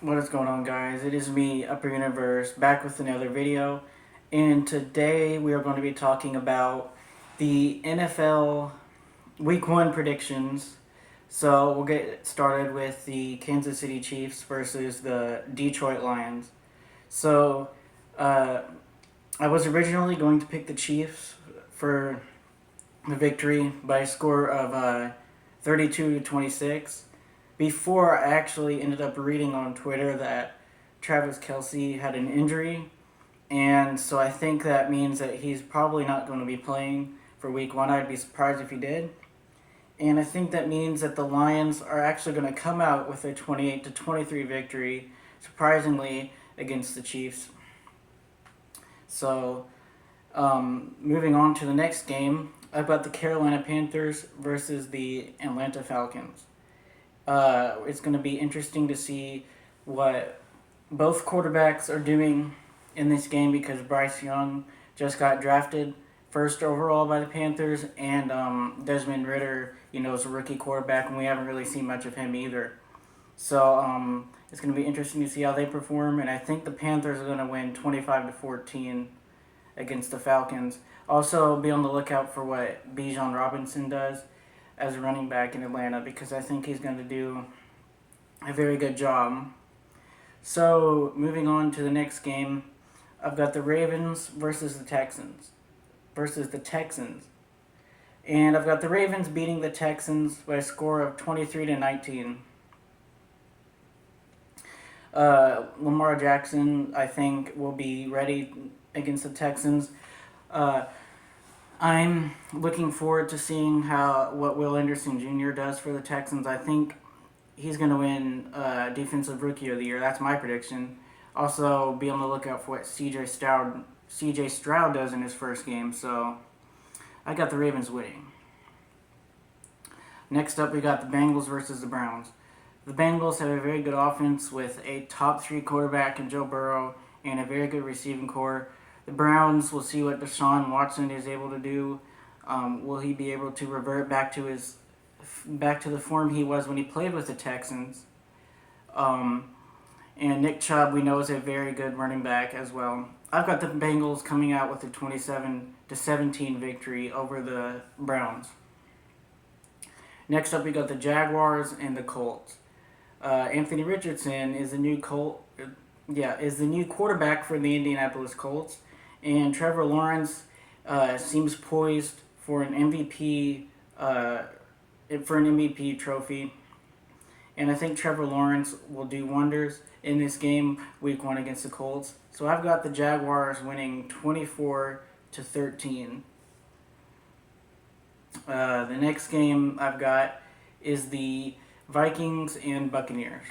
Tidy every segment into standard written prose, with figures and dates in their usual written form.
What is going on, guys? It is me, Upper Universe, back with another video. And today we are going to be talking about the NFL Week 1 predictions. So we'll get started with the Kansas City Chiefs versus the Detroit Lions. So uh, I was originally going to pick the Chiefs for the victory by a score of 32-26 before I actually ended up reading on Twitter that Travis Kelce had an injury. And so I think that means that he's probably not going to be playing for week one. I'd be surprised if he did. And I think that means that the Lions are actually going to come out with a 28-23 victory, surprisingly, against the Chiefs. So, moving on to the next game, I've got the Carolina Panthers versus the Atlanta Falcons. It's going to be interesting to see what both quarterbacks are doing in this game because Bryce Young just got drafted first overall by the Panthers, and Desmond Ridder, is a rookie quarterback, and we haven't really seen much of him either. So it's going to be interesting to see how they perform, and I think the Panthers are going to win 25-14 against the Falcons. Also, be on the lookout for what Bijan Robinson does as a running back in Atlanta because I think he's going to do a very good job. So, moving on to the next game, I've got the Ravens versus the Texans. And I've got the Ravens beating the Texans by a score of 23-19. Lamar Jackson, I think, will be ready against the Texans. I'm looking forward to seeing what Will Anderson Jr. does for the Texans. I think he's going to win Defensive Rookie of the Year. That's my prediction. Also, be on the lookout for what C.J. Stroud does in his first game. So, I got the Ravens winning. Next up, we got the Bengals versus the Browns. The Bengals have a very good offense with a top 3 quarterback in Joe Burrow and a very good receiving core. The Browns will see what Deshaun Watson is able to do. Will he be able to revert back to the form he was when he played with the Texans? And Nick Chubb, we know, is a very good running back as well. I've got the Bengals coming out with a 27-17 victory over the Browns. Next up, we got the Jaguars and the Colts. Anthony Richardson is the new quarterback for the Indianapolis Colts, and Trevor Lawrence seems poised for an MVP trophy. And I think Trevor Lawrence will do wonders in this game, week 1 against the Colts. So I've got the Jaguars winning 24-13. The next game I've got is the Vikings and Buccaneers.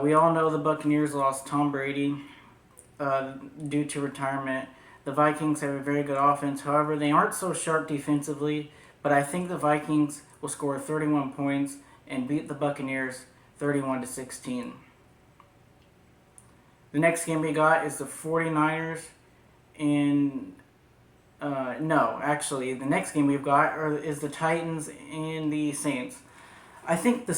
We all know the Buccaneers lost Tom Brady due to retirement. The Vikings have a very good offense. However, they aren't so sharp defensively, but I think the Vikings will score 31 points and beat the Buccaneers 31-16. The next game we got is the 49ers and the next game we've got is the Titans and the Saints. I think the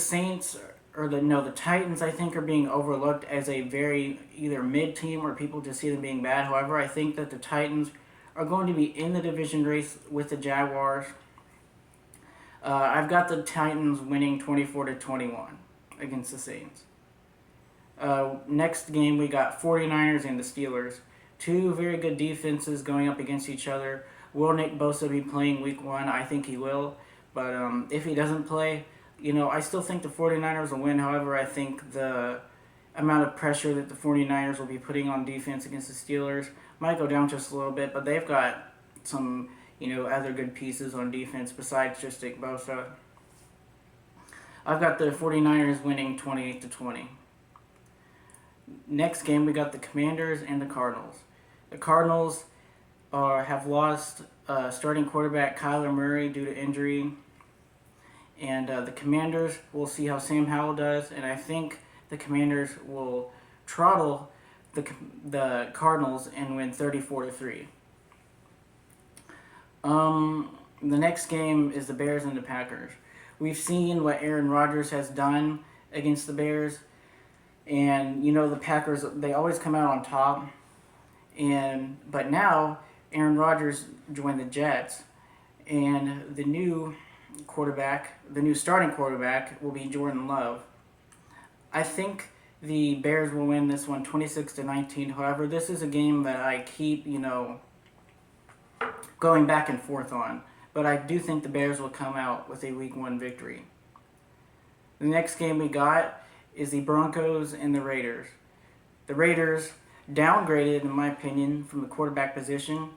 Titans, I think, are being overlooked as a very either mid team or people just see them being bad. However, I think that the Titans are going to be in the division race with the Jaguars. I've got the Titans winning 24-21 against the Saints. Next game, we got 49ers and the Steelers. Two very good defenses going up against each other. Will Nick Bosa be playing week 1? I think he will. But if he doesn't play, I still think the 49ers will win. However, I think the amount of pressure that the 49ers will be putting on defense against the Steelers might go down just a little bit. But they've got some, other good pieces on defense besides just Nick Bosa. I've got the 49ers winning 28-20. Next game, we got the Commanders and the Cardinals. The Cardinals have lost starting quarterback Kyler Murray due to injury. And the Commanders, we'll see how Sam Howell does. And I think the Commanders will throttle the Cardinals and win 34-3. The next game is the Bears and the Packers. We've seen what Aaron Rodgers has done against the Bears. And you know the Packers, they always come out on top. But now Aaron Rodgers joined the Jets, and the new starting quarterback will be Jordan Love. I think the Bears will win this one 26-19. However, this is a game that I keep, going back and forth on. But I do think the Bears will come out with a week 1 victory. The next game we got is the Broncos and the Raiders. The Raiders downgraded, in my opinion, from the quarterback position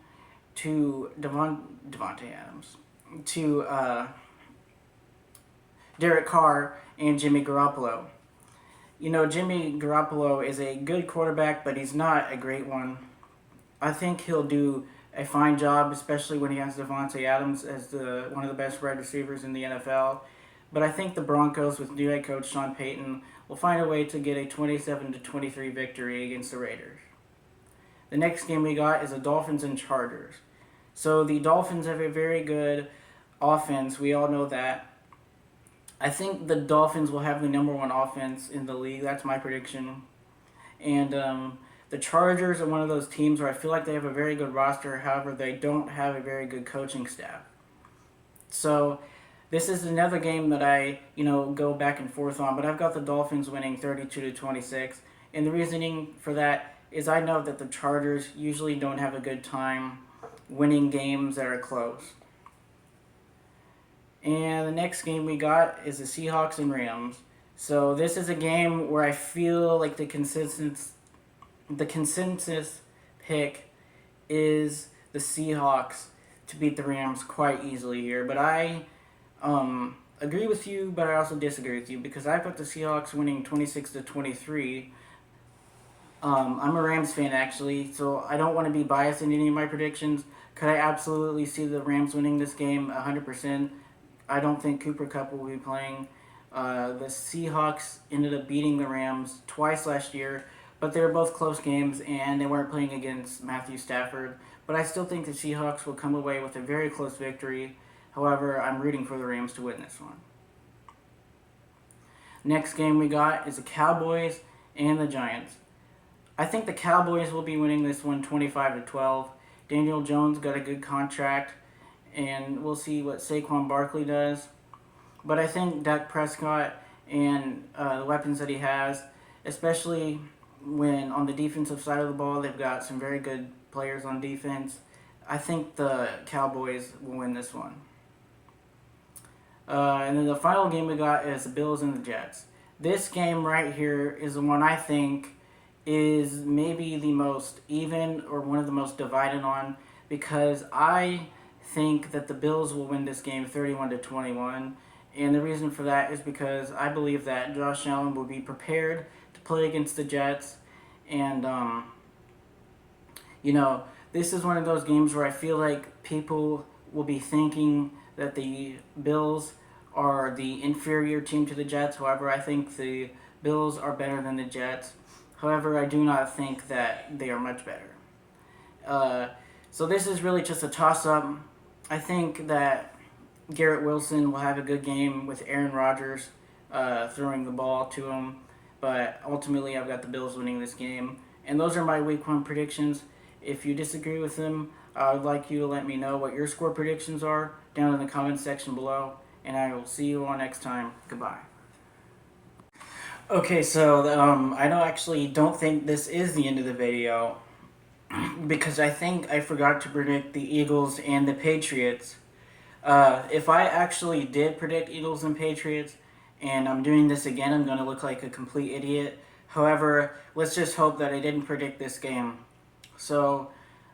to Devontae Adams, to Derek Carr and Jimmy Garoppolo. You know, Jimmy Garoppolo is a good quarterback, but he's not a great one. I think he'll do a fine job, especially when he has Devontae Adams as one of the best wide receivers in the NFL. But I think the Broncos, with new head coach Sean Payton, will find a way to get a 27-23 victory against the Raiders. The next game we got is the Dolphins and Chargers. So the Dolphins have a very good offense. We all know that. I think the Dolphins will have the number 1 offense in the league. That's my prediction. And the Chargers are one of those teams where I feel like they have a very good roster. However, they don't have a very good coaching staff. So this is another game that I, go back and forth on. But I've got the Dolphins winning 32-26. And the reasoning for that is I know that the Chargers usually don't have a good time winning games that are close. And the next game we got is the Seahawks and Rams. So this is a game where I feel like the consensus pick is the Seahawks to beat the Rams quite easily here. But I agree with you, but I also disagree with you because I've got the Seahawks winning 26-23. I'm a Rams fan, actually, so I don't want to be biased in any of my predictions. Could I absolutely see the Rams winning this game 100%? I don't think Cooper Kupp will be playing. The Seahawks ended up beating the Rams twice last year, but they were both close games, and they weren't playing against Matthew Stafford. But I still think the Seahawks will come away with a very close victory. However, I'm rooting for the Rams to win this one. Next game we got is the Cowboys and the Giants. I think the Cowboys will be winning this one 25-12. Daniel Jones got a good contract, and we'll see what Saquon Barkley does. But I think Dak Prescott and the weapons that he has, especially when on the defensive side of the ball, they've got some very good players on defense. I think the Cowboys will win this one. And then the final game we got is the Bills and the Jets. This game right here is the one I think is maybe the most even or one of the most divided on, because I think that the Bills will win this game 31-21. And the reason for that is because I believe that Josh Allen will be prepared to play against the Jets. And, this is one of those games where I feel like people will be thinking that the Bills are the inferior team to the Jets. However, I think the Bills are better than the Jets. However, I do not think that they are much better. So this is really just a toss-up. I think that Garrett Wilson will have a good game with Aaron Rodgers throwing the ball to him. But ultimately, I've got the Bills winning this game. And those are my Week 1 predictions. If you disagree with them, I would like you to let me know what your score predictions are down in the comments section below. And I will see you all next time. Goodbye. Okay, so I don't think this is the end of the video because I think I forgot to predict the Eagles and the Patriots. If I actually did predict Eagles and Patriots, and I'm doing this again, I'm going to look like a complete idiot. However, let's just hope that I didn't predict this game. So,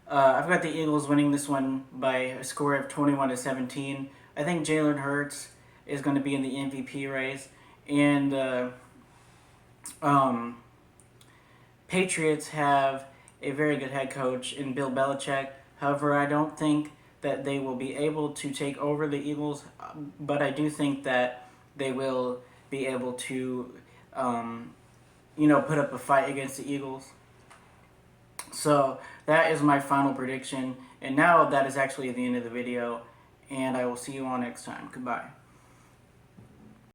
I've got the Eagles winning this one by a score of 21-17. I think Jalen Hurts is going to be in the MVP race. And Patriots have a very good head coach in Bill Belichick. However, I don't think that they will be able to take over the Eagles, but I do think that they will be able to, put up a fight against the Eagles. So that is my final prediction, and now that is actually the end of the video, and I will see you all next time. Goodbye.